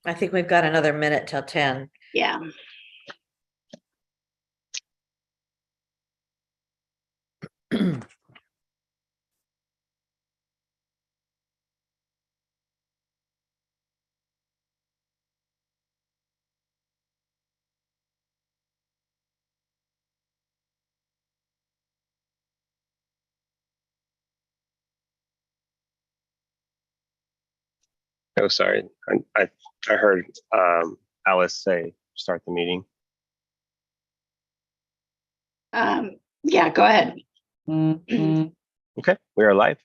I think we've got another minute till 10. Yeah. Oh, sorry. I heard Alice say start the meeting. Yeah, go ahead. Okay, we are live.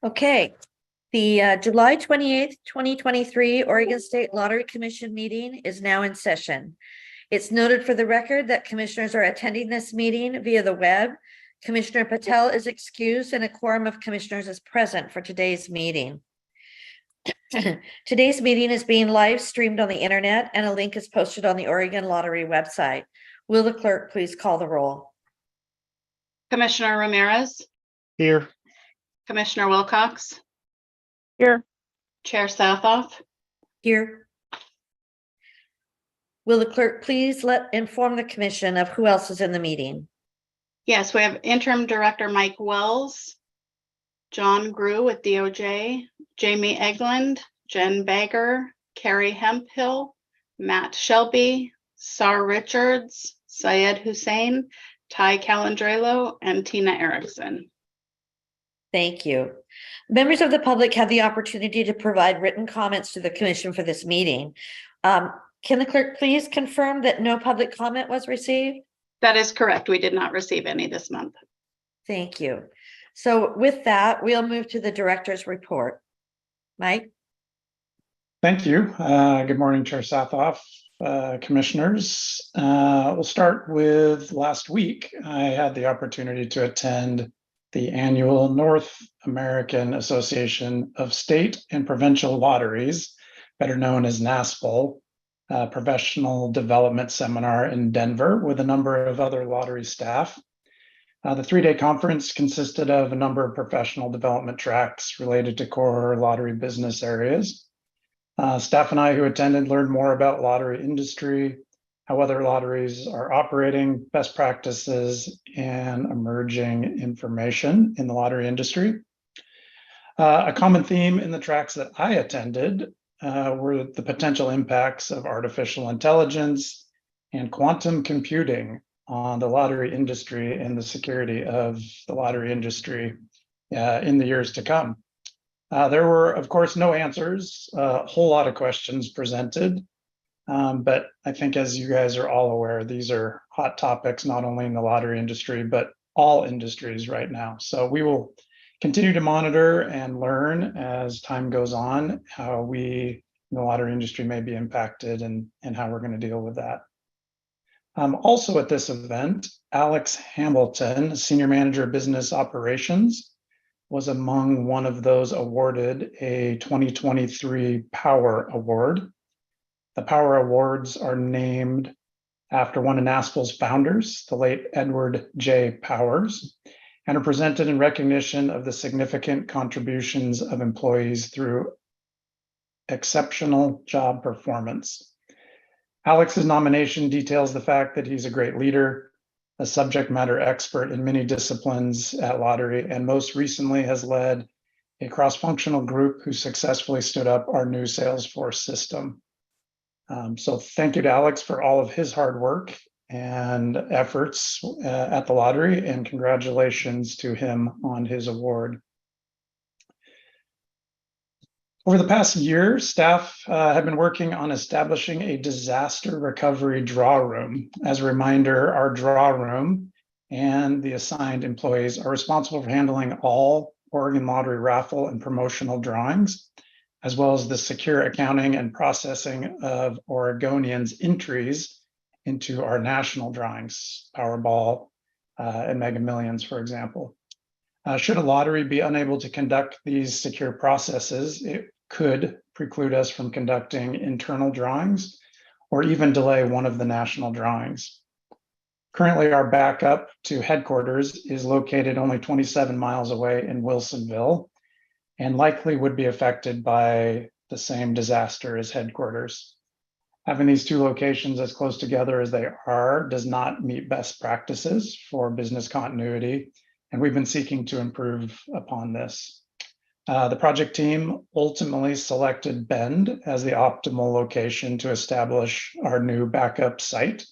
Okay, the July 28th, 2023 Oregon State Lottery Commission meeting is now in session. It's noted for the record that commissioners are attending this meeting via the web. Commissioner Patel is excused and a quorum of commissioners is present for today's meeting. Today's meeting is being live streamed on the internet and a link is posted on the Oregon Lottery website. Will the clerk please call the roll? Commissioner Ramirez, Here. Commissioner Wilcox, Here. Chair Southoff, Here. Will the clerk please inform the commission of who else is in the meeting? yes, we have Interim Director Mike Wells, John Grew with DOJ, Jamie Egland, Jen Bagger, Carrie Hemphill, Matt Shelby, Sar Richards, Syed Hussein, Ty Calandrello, and Tina Erickson. Thank you. Members of the public have the opportunity to provide written comments to the commission for this meeting. Can the clerk please confirm that no public comment was received? That is correct. We did not receive any this month. Thank you. So with that, we'll move to the director's report. Mike? Thank you. Good morning, Chair Southoff, commissioners. We'll start with last week. I had the opportunity to attend the annual North American Association of State and Provincial Lotteries, better known as NASPL, professional development seminar in Denver with a number of other lottery staff. The three-day conference consisted of a number of professional development tracks related to core lottery business areas. Staff and I who attended learned more about lottery industry, how other lotteries are operating, best practices, and emerging information in the lottery industry. A common theme in the tracks that I attended were the potential impacts of artificial intelligence and quantum computing on the lottery industry and the security of the lottery industry in the years to come. There were, of course, no answers, a whole lot of questions presented. But I think, as you guys are all aware, these are hot topics, not only in the lottery industry, but all industries right now. So we will continue to monitor and learn as time goes on, how we in the lottery industry may be impacted and how we're going to deal with that. Also at this event, Alex Hamilton, Senior Manager of Business Operations, was among one of those awarded a 2023 Power Award. The Power Awards are named after one of NASPL's founders, the late Edward J. Powers, and are presented in recognition of the significant contributions of employees through exceptional job performance. Alex's nomination details the fact that he's a great leader, a subject matter expert in many disciplines at lottery, and most recently has led a cross-functional group who successfully stood up our new Salesforce system. So thank you to Alex for all of his hard work and efforts at the lottery, and congratulations to him on his award. Over the past year, staff have been working on establishing a disaster recovery draw room. As a reminder, our draw room and the assigned employees are responsible for handling all Oregon Lottery raffle and promotional drawings, as well as the secure accounting and processing of Oregonians' entries into our national drawings, Powerball and Mega Millions, for example. Should a lottery be unable to conduct these secure processes, it could preclude us from conducting internal drawings or even delay one of the national drawings. Currently, our backup to headquarters is located only 27 miles away in Wilsonville and likely would be affected by the same disaster as headquarters. Having these two locations as close together as they are does not meet best practices for business continuity, and we've been seeking to improve upon this. The project team ultimately selected Bend as the optimal location to establish our new backup site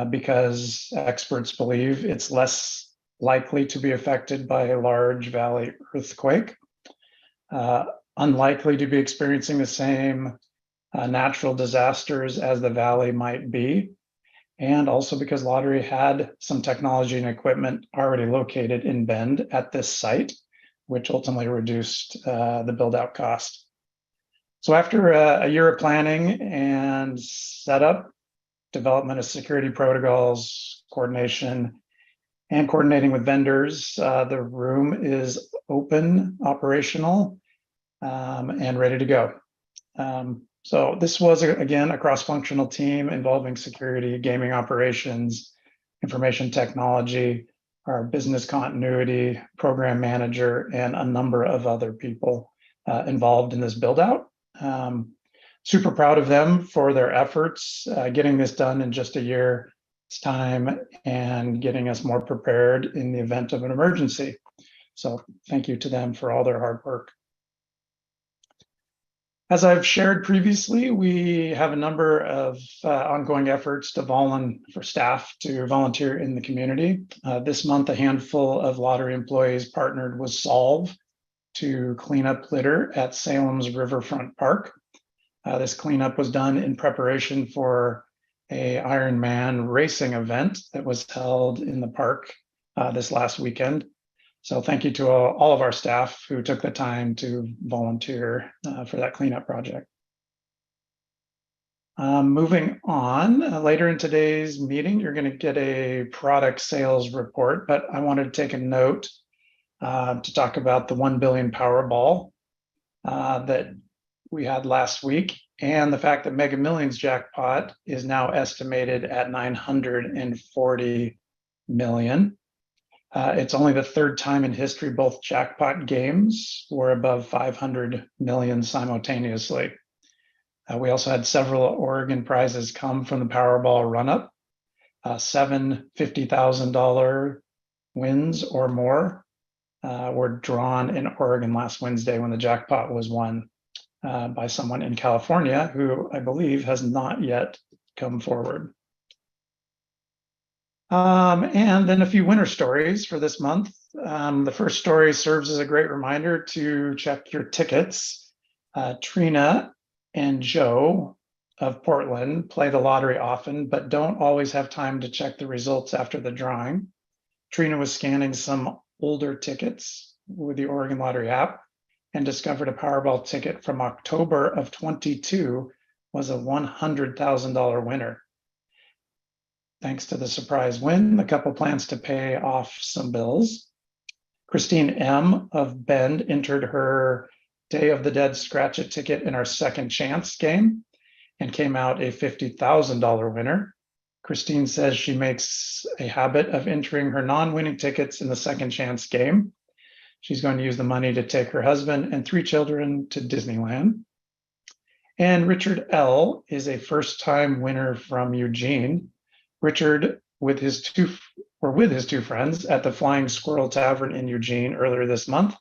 because experts believe it's less likely to be affected by a large valley earthquake, unlikely to be experiencing the same natural disasters as the valley might be, and also because Lottery had some technology and equipment already located in Bend at this site, which ultimately reduced the build-out cost. So after a year of planning and setup, development of security protocols, coordination, and coordinating with vendors, the room is open, operational, and ready to go. So this was, again, a cross-functional team involving security, gaming operations, information technology, our business continuity, program manager, and a number of other people involved in this build-out. Super proud of them for their efforts, getting this done in just a year's time and getting us more prepared in the event of an emergency. So thank you to them for all their hard work. As I've shared previously, we have a number of ongoing efforts for staff to volunteer in the community. This month, a handful of Lottery employees partnered with Solve to clean up litter at Salem's Riverfront Park. This cleanup was done in preparation for a Ironman racing event that was held in the park this last weekend. So thank you to all of our staff who took the time to volunteer for that cleanup project. Moving on, later in today's meeting, you're going to get a product sales report, but I wanted to take a note to talk about the 1 billion Powerball that we had last week, and the fact that Mega Millions jackpot is now estimated at 940 million. It's only the third time in history both jackpot games were above 500 million simultaneously. We also had several Oregon prizes come from the Powerball run-up. 7 $50,000 wins or more were drawn in Oregon last Wednesday when the jackpot was won by someone in California who I believe has not yet come forward. And then a few winter stories for this month. The first story serves as a great reminder to check your tickets. Trina and Joe of Portland play the lottery often, but don't always have time to check the results after the drawing. Trina was scanning some older tickets with the Oregon Lottery app and discovered a Powerball ticket from October of 22 was a $100,000 winner. Thanks to the surprise win, the couple plans to pay off some bills. Christine M. of Bend entered her Day of the Dead scratch-it ticket in our second chance game and came out a $50,000 winner. Christine says she makes a habit of entering her non-winning tickets in the second chance game. She's going to use the money to take her husband and 3 children to Disneyland. And Richard L. is a first-time winner from Eugene. Richard with his two friends at the Flying Squirrel Tavern in Eugene earlier this month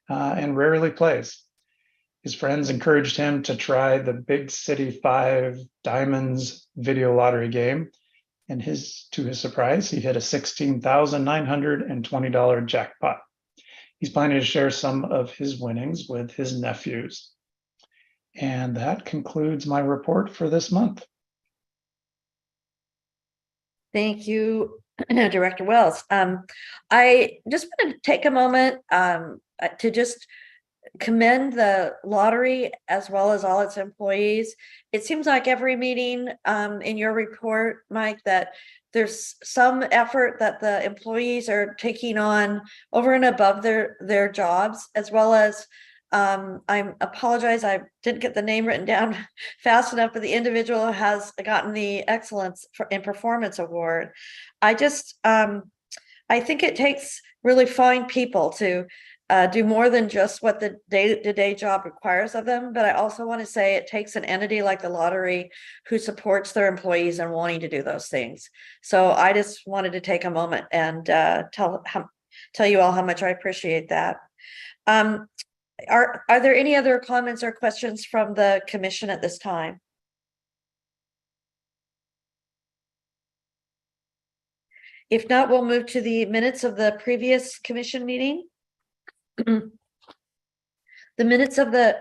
and rarely plays. His friends encouraged him to try the Big City 5 Diamonds video lottery game, and to his surprise, he hit a $16,920 jackpot. He's planning to share some of his winnings with his nephews. And that concludes my report for this month. Thank you, Director Wells. I just want to take a moment to just commend the lottery as well as all its employees. It seems like every meeting in your report, Mike, that there's some effort that the employees are taking on over and above their jobs, as well as I apologize, I didn't get the name written down fast enough, but the individual has gotten the Excellence in Performance Award. I just, I think it takes really fine people to do more than just what the day-to-day job requires of them. But I also want to say it takes an entity like the lottery who supports their employees and wanting to do those things. So I just wanted to take a moment and tell you all how much I appreciate that. Are there any other comments or questions from the commission at this time? If not, we'll move to the minutes of the previous commission meeting. The minutes of the,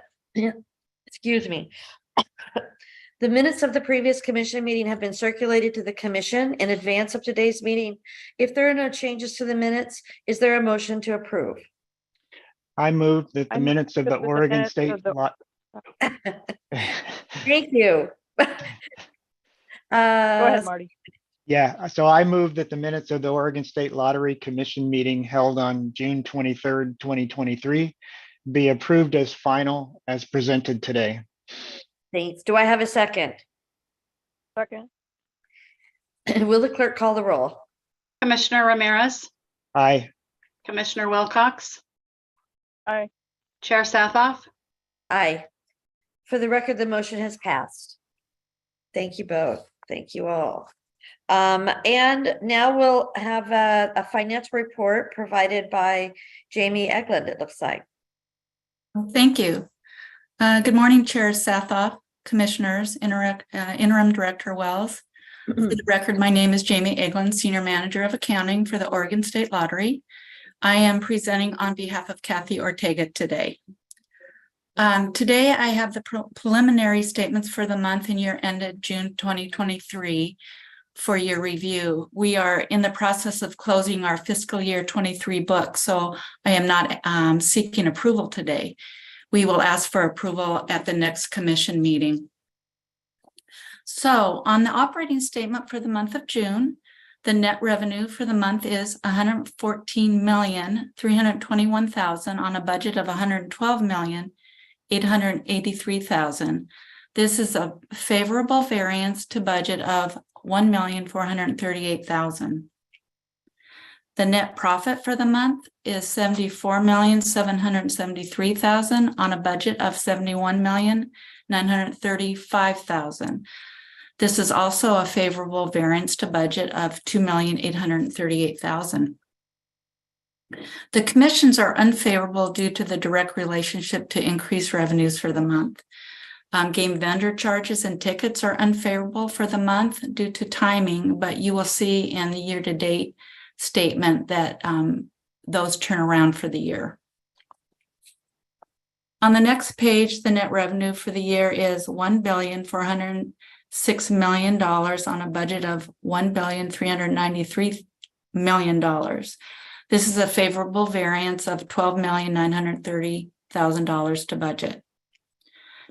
excuse me. The minutes of the previous commission meeting have been circulated to the commission in advance of today's meeting. If there are no changes to the minutes, is there a motion to approve? I move that the minutes of the Oregon State Thank you. Go ahead, Marty. Yeah, so I move that the minutes of the Oregon State Lottery Commission meeting held on June 23rd, 2023 be approved as final as presented today. Thanks. Do I have a second? Second. Will the clerk call the roll? Commissioner Ramirez, Aye. Commissioner Wilcox, Aye. Chair Sathoff, Aye. For the record, the motion has passed. Thank you both. Thank you all. And now we'll have a financial report provided by Jamie Eglund, it looks like. Thank you. Good morning, Chair Sathoff, Commissioners, Interim Director Wells. For the record, my name is Jamie Eglund, Senior Manager of Accounting for the Oregon State Lottery. I am presenting on behalf of Kathy Ortega today. Today, I have the preliminary statements for the month and year ended June 2023 for your review. We are in the process of closing our fiscal year 23 book, so I am not seeking approval today. We will ask for approval at the next commission meeting. So on the operating statement for the month of June, the net revenue for the month is $114,321,000 on a budget of $112,883,000. This is a favorable variance to budget of $1,438,000. The net profit for the month is $74,773,000 on a budget of $71,935,000. This is also a favorable variance to budget of $2,838,000. The commissions are unfavorable due to the direct relationship to increased revenues for the month. Game vendor charges and tickets are unfavorable for the month due to timing, but you will see in the year-to-date statement that those turn around for the year. On the next page, the net revenue for the year is $1,406,000,000 on a budget of $1,393,000,000. This is a favorable variance of $12,930,000 to budget.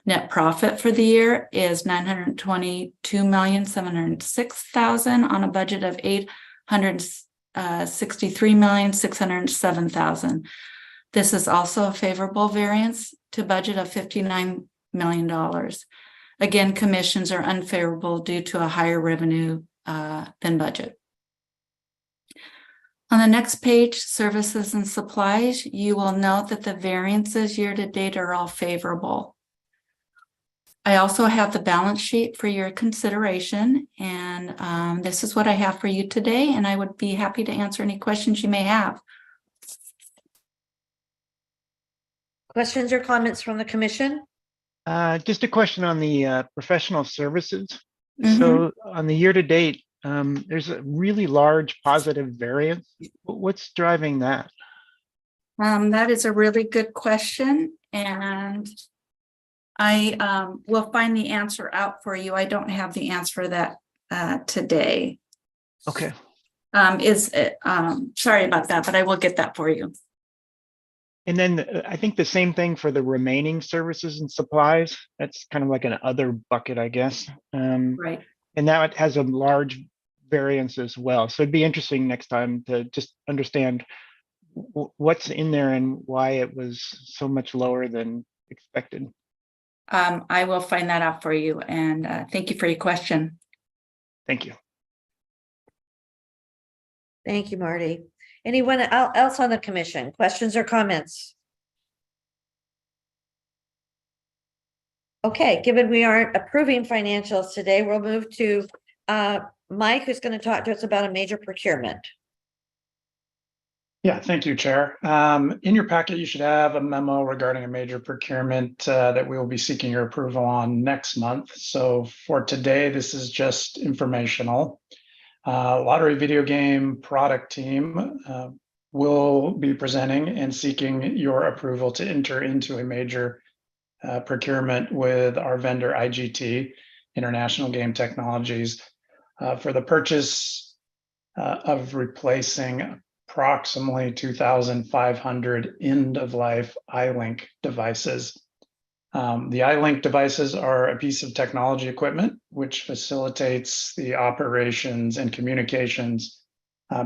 Net profit for the year is $922,706,000 on a budget of $863,607,000. This is also a favorable variance to budget of $59 million. Again, commissions are unfavorable due to a higher revenue than budget. On the next page, services and supplies, you will note that the variances year to date are all favorable. I also have the balance sheet for your consideration, and this is what I have for you today, and I would be happy to answer any questions you may have. Questions or comments from the commission? Just a question on the professional services. Mhm. So on the year to date, there's a really large positive variance. What's driving that? That is a really good question, and I will find the answer out for you. I don't have the answer for that today. Okay. Sorry about that, but I will get that for you. And then I think the same thing for the remaining services and supplies. That's kind of like an other bucket, I guess. Right. And that has a large variance as well. So it'd be interesting next time to just understand what's in there and why it was so much lower than expected? I will find that out for you, and thank you for your question. Thank you. Thank you, Marty. Anyone else on the commission? Questions or comments? Okay, given we aren't approving financials today, we'll move to Mike, who's going to talk to us about a major procurement. Yeah, thank you, Chair. In your packet, you should have a memo regarding a major procurement that we will be seeking your approval on next month. So for today, this is just informational. Lottery video game product team will be presenting and seeking your approval to enter into a major procurement with our vendor IGT, International Game Technologies, for the purchase of replacing approximately 2,500 end-of-life iLink devices. The iLink devices are a piece of technology equipment which facilitates the operations and communications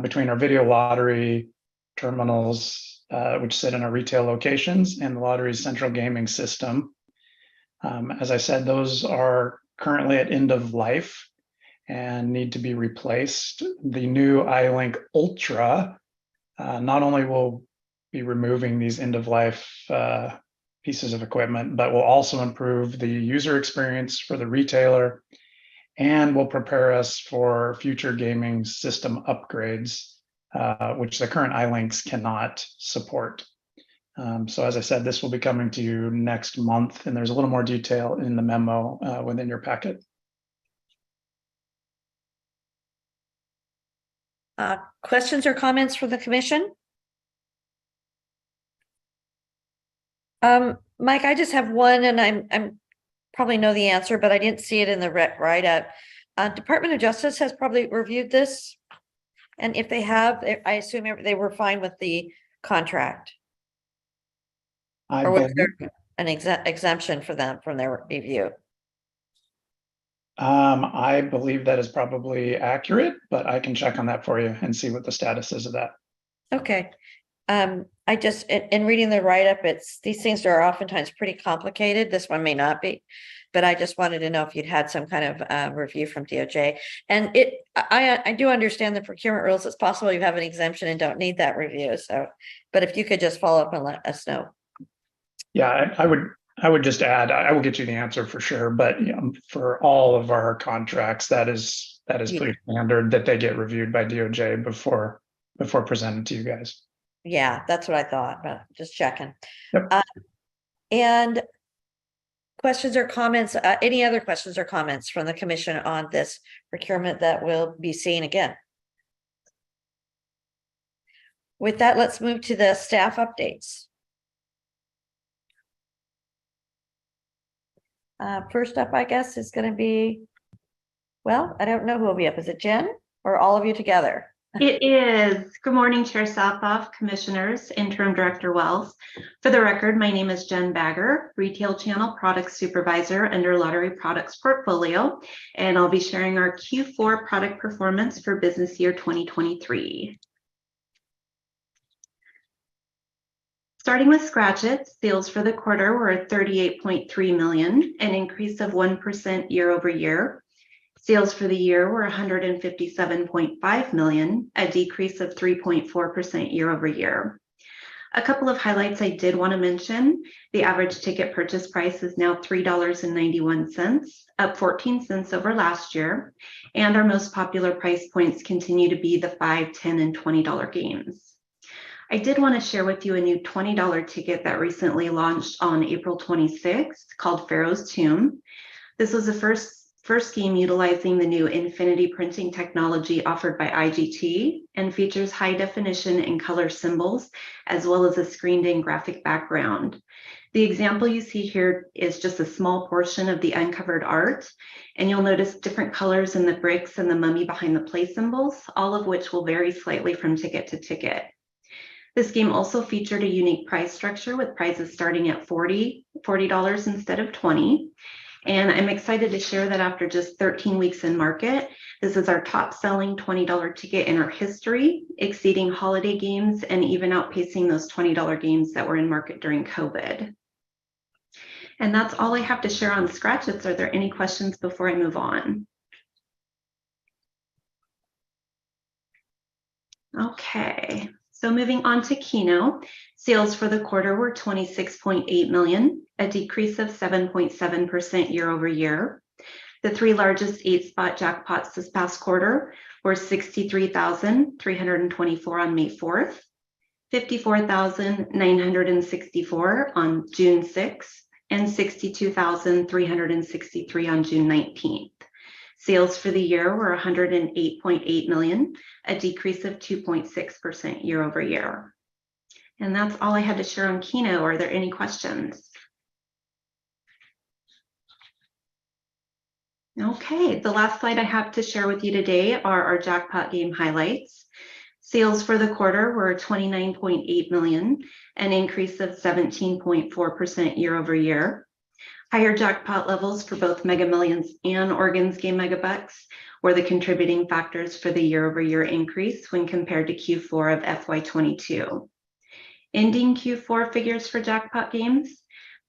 between our video lottery terminals, which sit in our retail locations, and the lottery's central gaming system. As I said, those are currently at end of life and need to be replaced. The new iLink Ultra not only will be removing these end-of-life pieces of equipment, but will also improve the user experience for the retailer and will prepare us for future gaming system upgrades, which the current iLinks cannot support. So as I said, this will be coming to you next month, and there's a little more detail in the memo within your packet. Questions or comments from the commission? Mike, I just have one, and I'm probably know the answer, but I didn't see it in the write-up. Department of Justice has probably reviewed this, and if they have, I assume they were fine with the contract. I Or was believe, there an exemption for them from their review? I believe that is probably accurate, but I can check on that for you and see what the status is of that. Okay. I just, in reading the write-up, these things are oftentimes pretty complicated. This one may not be, but I just wanted to know if you'd had some kind of review from DOJ. And I do understand the procurement rules. It's possible you have an exemption and don't need that review. So, but if you could just follow up and let us know. Yeah, I would just add, I will get you the answer for sure, but you know, for all of our contracts, that is pretty standard that they get reviewed by DOJ before presented to you guys. Yeah, that's what I thought, but just checking. Yep. And questions or comments, any other questions or comments from the commission on this procurement that we'll be seeing again? With that, let's move to the staff updates. First up, I guess, is going to be, well, I don't know who will be up. Is it Jen or all of you together? It is. Good morning, Chair Southhoff, Commissioners, Interim Director Wells. For the record, my name is Jen Bagger, Retail Channel Products Supervisor under Lottery Products Portfolio, and I'll be sharing our Q4 product performance for business year 2023. Starting with Scratch-It, sales for the quarter were $38.3 million, an increase of 1% year over year. Sales for the year were $157.5 million, a decrease of 3.4% year over year. A couple of highlights I did want to mention. The average ticket purchase price is now $3.91, up 14 cents over last year. And our most popular price points continue to be the $5, $10, and $20 games. I did want to share with you a new $20 ticket that recently launched on April 26th called Pharaoh's Tomb. This was the first game utilizing the new infinity printing technology offered by IGT and features high definition and color symbols, as well as a screened-in graphic background. The example you see here is just a small portion of the uncovered art, and you'll notice different colors in the bricks and the mummy behind the play symbols, all of which will vary slightly from ticket to ticket. This game also featured a unique price structure with prizes starting at $40 instead of $20. And I'm excited to share that after just 13 weeks in market, this is our top selling $20 ticket in our history, exceeding holiday games and even outpacing those $20 games that were in market during COVID. And that's all I have to share on Scratch-Its. Are there any questions before I move on? Okay, so moving on to Keno, sales for the quarter were 26.8 million, a decrease of 7.7% year over year. The three largest 8-spot jackpots this past quarter were 63,324 on May 4th, 54,964 on June 6th, and 62,363 on June 19th. Sales for the year were 108.8 million, a decrease of 2.6% year over year. And that's all I had to share on Keno. Are there any questions? Okay, the last slide I have to share with you today are our jackpot game highlights. Sales for the quarter were 29.8 million, an increase of 17.4% year over year. Higher jackpot levels for both Mega Millions and Oregon's Game Megabucks were the contributing factors for the year over year increase when compared to Q4 of FY22. Ending Q4 figures for jackpot games,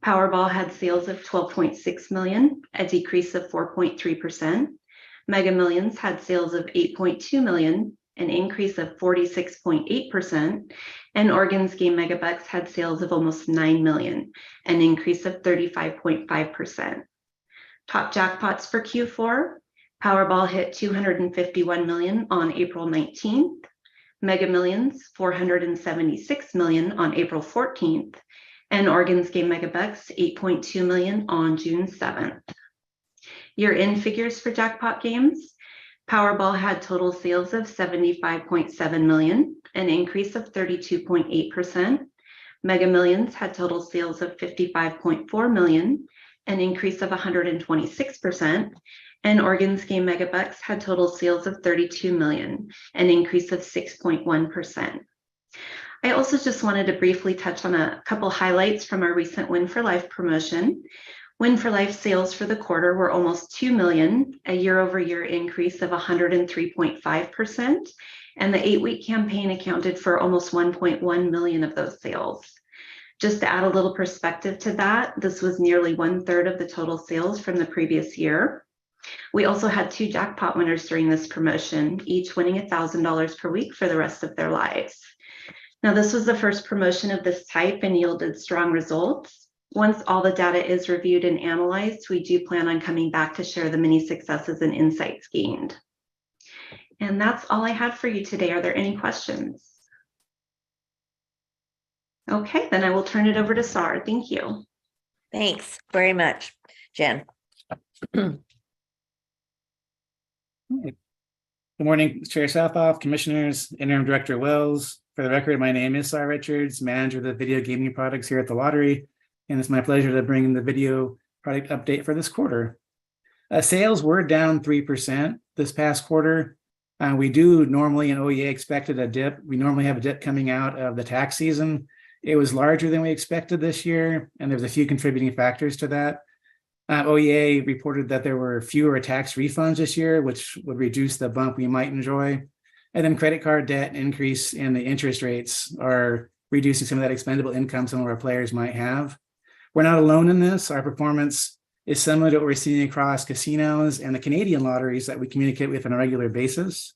Powerball had sales of 12.6 million, a decrease of 4.3%. Mega Millions had sales of 8.2 million, an increase of 46.8%, and Oregon's Game Megabucks had sales of almost 9 million, an increase of 35.5%. Top jackpots for Q4, Powerball hit 251 million on April 19th, Mega Millions 476 million on April 14th, and Oregon's Game Megabucks 8.2 million on June 7th. Year-end figures for jackpot games, Powerball had total sales of 75.7 million, an increase of 32.8%. Mega Millions had total sales of 55.4 million, an increase of 126%. And Oregon's Game Megabucks had total sales of 32 million, an increase of 6.1%. I also just wanted to briefly touch on a couple highlights from our recent Win for Life promotion. Win for Life sales for the quarter were almost 2 million, a year over year increase of 103.5%, and the 8-week campaign accounted for almost 1.1 million of those sales. Just to add a little perspective to that, this was nearly 1/3 of the total sales from the previous year. We also had 2 jackpot winners during this promotion, each winning $1,000 per week for the rest of their lives. Now, this was the first promotion of this type and yielded strong results. Once all the data is reviewed and analyzed, we do plan on coming back to share the many successes and insights gained. And that's all I had for you today. Are there any questions? Okay, then I will turn it over to Sar. Thank you. Thanks very much, Jen. Good morning, Chair Southoff, Commissioners, Interim Director Wells. For the record, my name is Sar Richards, Manager of the Video Gaming Products here at the Lottery, and it's my pleasure to bring the video product update for this quarter. Sales were down 3% this past quarter. We do normally, and OEA expected a dip. We normally have a dip coming out of the tax season. It was larger than we expected this year, and there's a few contributing factors to that. OEA reported that there were fewer tax refunds this year, which would reduce the bump we might enjoy. And then credit card debt increase and the interest rates are reducing some of that expendable income some of our players might have. We're not alone in this. Our performance is similar to what we're seeing across casinos and the Canadian lotteries that we communicate with on a regular basis.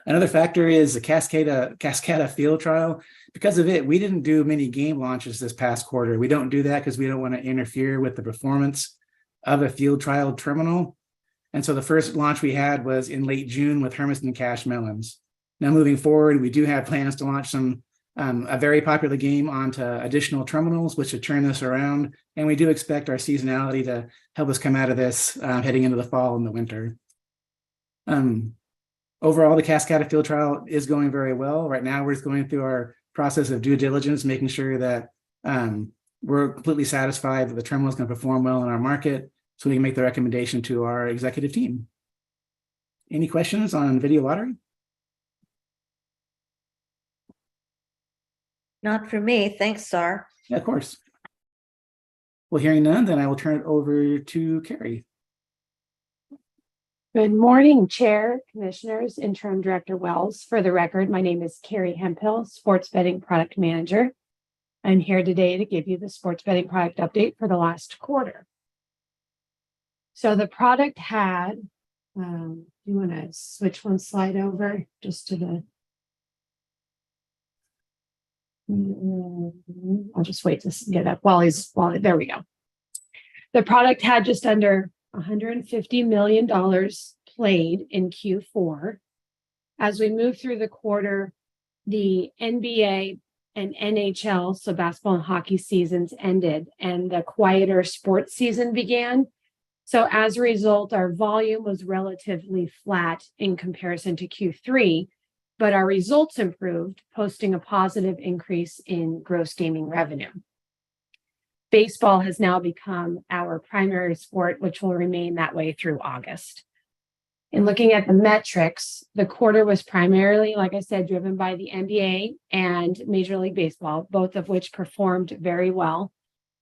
Another factor is the Cascada field trial. Because of it, we didn't do many game launches this past quarter. We don't do that because we don't want to interfere with the performance of a field trial terminal. And so the first launch we had was in late June with Hermiston Cash Melons. Now moving forward, we do have plans to launch a very popular game onto additional terminals, which should turn this around. And we do expect our seasonality to help us come out of this heading into the fall and the winter. Overall, the Cascada field trial is going very well. Right now, we're just going through our process of due diligence, making sure that we're completely satisfied that the terminal is going to perform well in our market so we can make the recommendation to our executive team. Any questions on video lottery? Not for me. Thanks, Sar. Yeah, of course. Well, hearing none, then I will turn it over to Carrie. Good morning, Chair, Commissioners, Interim Director Wells. For the record, my name is Carrie Hemphill, Sports Betting Product Manager. I'm here today to give you the sports betting product update for the last quarter. So the product had, you want to switch one slide over just to the, I'll just wait to get up there we go. The product had just under $150 million played in Q4. As we move through the quarter, the NBA and NHL, so basketball and hockey seasons ended and the quieter sports season began. So as a result, our volume was relatively flat in comparison to Q3, but our results improved, posting a positive increase in gross gaming revenue. Baseball has now become our primary sport, which will remain that way through August. In looking at the metrics, the quarter was primarily, like I said, driven by the NBA and Major League Baseball, both of which performed very well.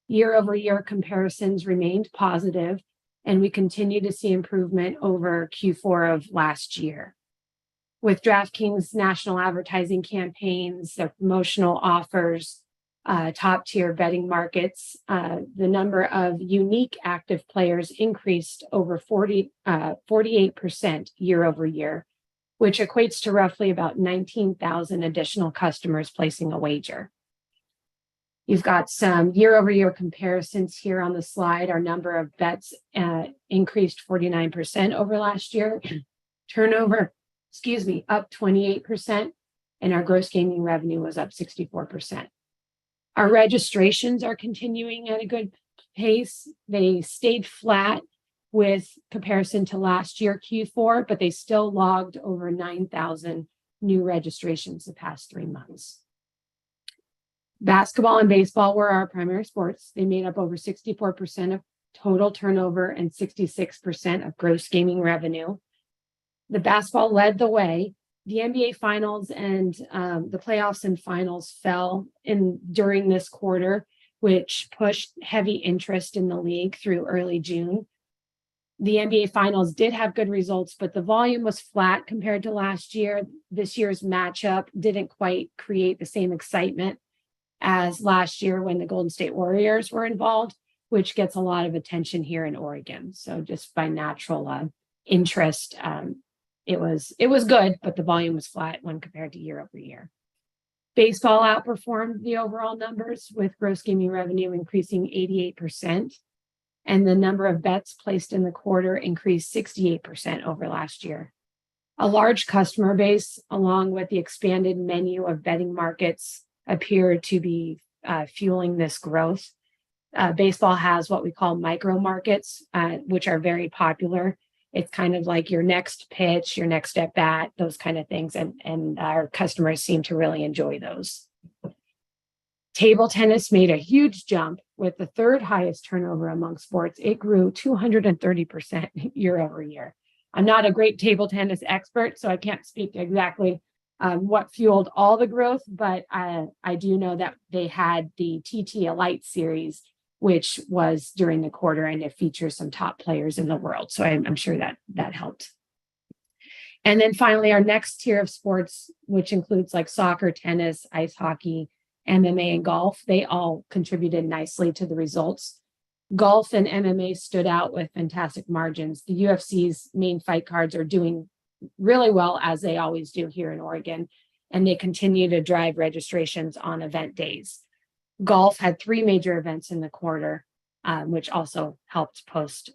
Year-over-year comparisons remained positive, and we continue to see improvement over Q4 of last year. With DraftKings national advertising campaigns, their promotional offers, top tier betting markets, the number of unique active players increased over 48% year over year, which equates to roughly about 19,000 additional customers placing a wager. You've got some year over year comparisons here on the slide. Our number of bets increased 49% over last year. Turnover, up 28%, and our gross gaming revenue was up 64%. Our registrations are continuing at a good pace. They stayed flat with comparison to last year Q4, but they still logged over 9,000 new registrations the past 3 months. Basketball and baseball were our primary sports. They made up over 64% of total turnover and 66% of gross gaming revenue. The basketball led the way. The NBA finals and the playoffs and finals fell during this quarter, which pushed heavy interest in the league through early June. The NBA finals did have good results, but the volume was flat compared to last year. This year's matchup didn't quite create the same excitement as last year when the Golden State Warriors were involved, which gets a lot of attention here in Oregon. So just by natural interest, it was good, but the volume was flat when compared to year over year. Baseball outperformed the overall numbers, with gross gaming revenue increasing 88%, and the number of bets placed in the quarter increased 68% over last year. A large customer base, along with the expanded menu of betting markets, appear to be fueling this growth. Baseball has what we call micro markets, which are very popular. It's kind of like your next pitch, your next at bat, those kind of things. And our customers seem to really enjoy those. Table tennis made a huge jump with the third highest turnover among sports. It grew 230% year over year. I'm not a great table tennis expert, so I can't speak exactly what fueled all the growth, but I do know that they had the TT Elite series, which was during the quarter, and it features some top players in the world. So I'm sure that helped. And then finally, our next tier of sports, which includes like soccer, tennis, ice hockey, MMA, and golf, they all contributed nicely to the results. Golf and MMA stood out with fantastic margins. The UFC's main fight cards are doing really well, as they always do here in Oregon, and they continue to drive registrations on event days. Golf had 3 major events in the quarter, which also helped post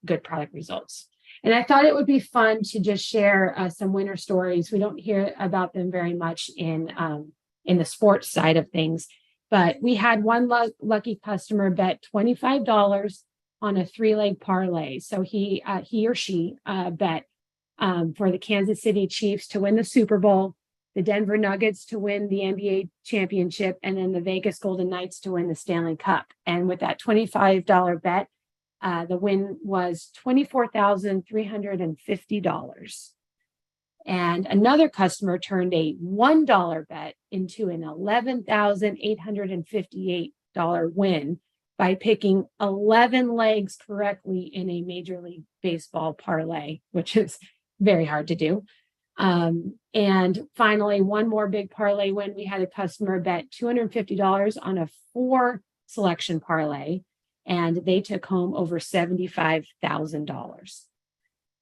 good product results. And I thought it would be fun to just share some winner stories. We don't hear about them very much in the sports side of things, but we had one lucky customer bet $25 on a 3-leg parlay. So he or she bet for the Kansas City Chiefs to win the Super Bowl, the Denver Nuggets to win the NBA championship, and then the Vegas Golden Knights to win the Stanley Cup. And with that $25 bet, the win was $24,350. And another customer turned a $1 bet into an $11,858 win by picking 11 legs correctly in a Major League Baseball parlay, which is very hard to do. And finally, one more big parlay win. We had a customer bet $250 on a 4 selection parlay, and they took home over $75,000.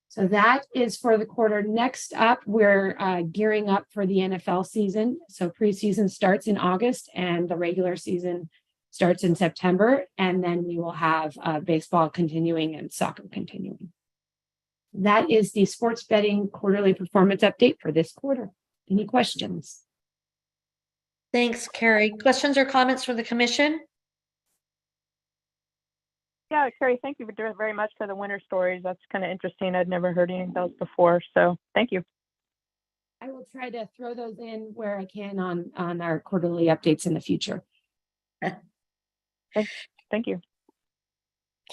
So that is for the quarter. Next up, we're gearing up for the NFL season. So preseason starts in August and the regular season starts in September. And then we will have baseball continuing and soccer continuing. That is the sports betting quarterly performance update for this quarter. Any questions? Thanks, Carrie. Questions or comments from the commission? Yeah, Carrie, thank you very much for the winter stories. That's kind of interesting. I'd never heard any of those before. So thank you. I will try to throw those in where I can on our quarterly updates in the future. Thank you.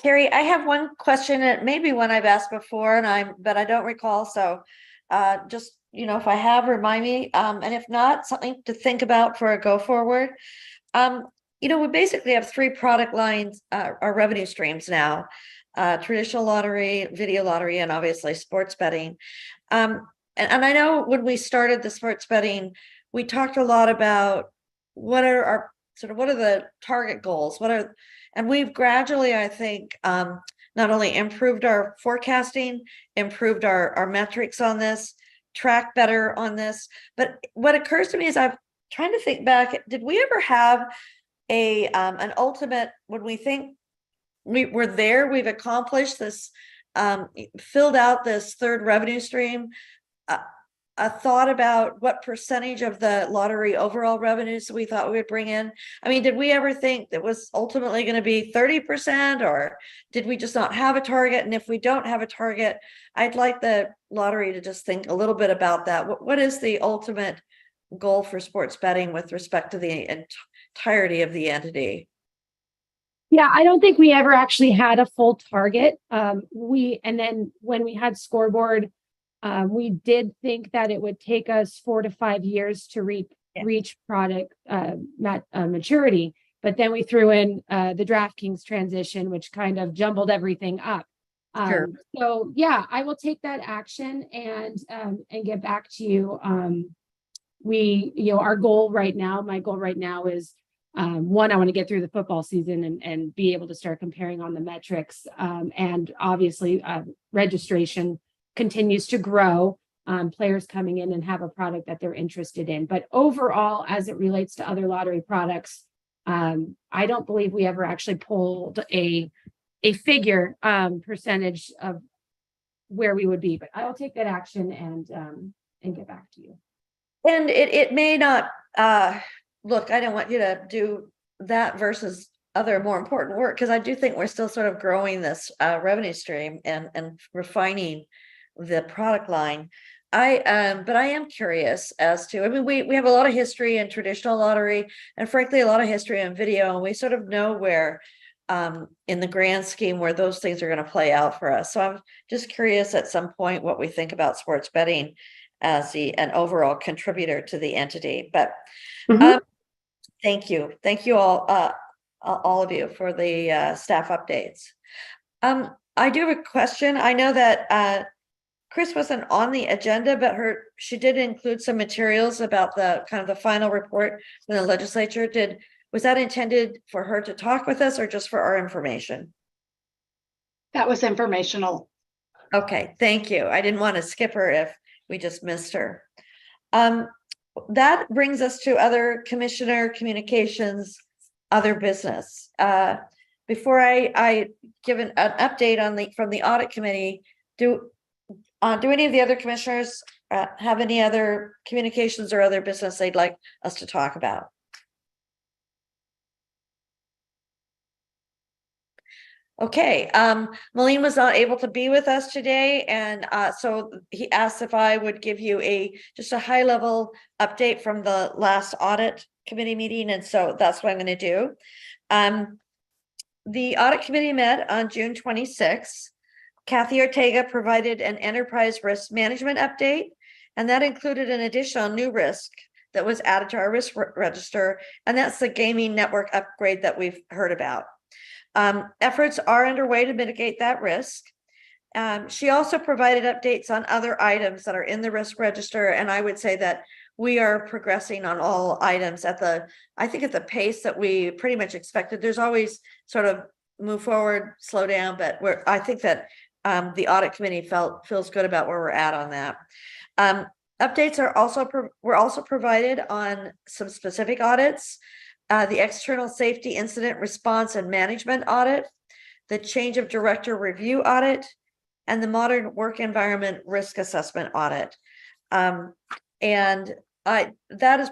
Carrie, I have one question. It may be one I've asked before, but I don't recall. So, just if I have, remind me. And if not, something to think about for a go forward. We basically have 3 product lines, our revenue streams now: traditional lottery, video lottery, and obviously sports betting. And I know when we started the sports betting, we talked a lot about what are the target goals, and we've gradually, I think, not only improved our forecasting, improved our metrics on this, track better on this. But what occurs to me is I'm trying to think back, did we ever have an ultimate, when we think we're there, we've accomplished this, filled out this third revenue stream, a thought about what percentage of the lottery overall revenues we thought we would bring in? I mean, did we ever think that was ultimately going to be 30%, or did we just not have a target? And if we don't have a target, I'd like the lottery to just think a little bit about that. What is the ultimate goal for sports betting with respect to the entirety of the entity? Yeah, I don't think we ever actually had a full target. And then when we had scoreboard, we did think that it would take us 4 to 5 years to reach product maturity. But then we threw in the DraftKings transition, which kind of jumbled everything up. Sure. So yeah, I will take that action and get back to you. Our goal right now, my goal right now is one, I want to get through the football season and be able to start comparing on the metrics. And obviously registration continues to grow, players coming in and have a product that they're interested in. But overall, as it relates to other lottery products, I don't believe we ever actually pulled a figure percentage of where we would be. But I will take that action and get back to you. And it may not look, I don't want you to do that versus other more important work, because I do think we're still sort of growing this revenue stream and refining the product line. But I am curious as to, I mean, we have a lot of history in traditional lottery, and frankly, a lot of history in video, and we sort of know where, in the grand scheme, where those things are going to play out for us. So I'm just curious at some point what we think about sports betting as an overall contributor to the entity. But thank you all of you for the staff updates. I do have a question. I know that Chris wasn't on the agenda, but she did include some materials about the kind of the final report from the legislature. Was that intended for her to talk with us or just for our information? That was informational. Okay, thank you. I didn't want to skip her if we just missed her. That brings us to other commissioner communications, other business. Before I give an update from the audit committee, do any of the other commissioners have any other communications or other business they'd like us to talk about? Okay, Malene was not able to be with us today, and so he asked if I would give you just a high level update from the last audit committee meeting, and so that's what I'm going to do. The audit committee met on June 26th. Kathy Ortega provided an enterprise risk management update, and that included an additional new risk that was added to our risk register, and that's the gaming network upgrade that we've heard about. Efforts are underway to mitigate that risk. She also provided updates on other items that are in the risk register, and I would say that we are progressing on all items at the pace that we pretty much expected. There's always sort of move forward, slow down, but I think that the audit committee feels good about where we're at on that. Updates were also provided on some specific audits, the external safety incident response and management audit, the change of director review audit, and the modern work environment risk assessment audit. That is,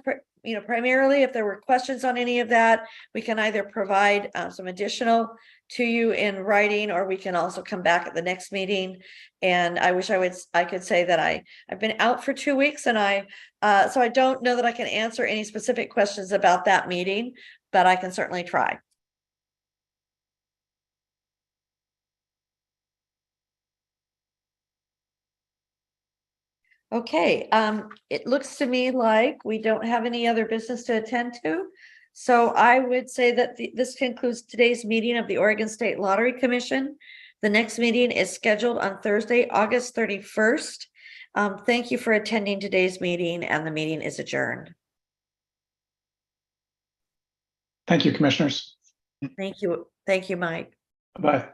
primarily, if there were questions on any of that, we can either provide some additional to you in writing, or we can also come back at the next meeting. And I wish I could say that I've been out for 2 weeks, and so I don't know that I can answer any specific questions about that meeting, but I can certainly try. Okay, it looks to me like we don't have any other business to attend to. So I would say that this concludes today's meeting of the Oregon State Lottery Commission. The next meeting is scheduled on Thursday, August 31st. Thank you for attending today's meeting, and the meeting is adjourned. Thank you, commissioners. Thank you. Thank you, Mike. Bye.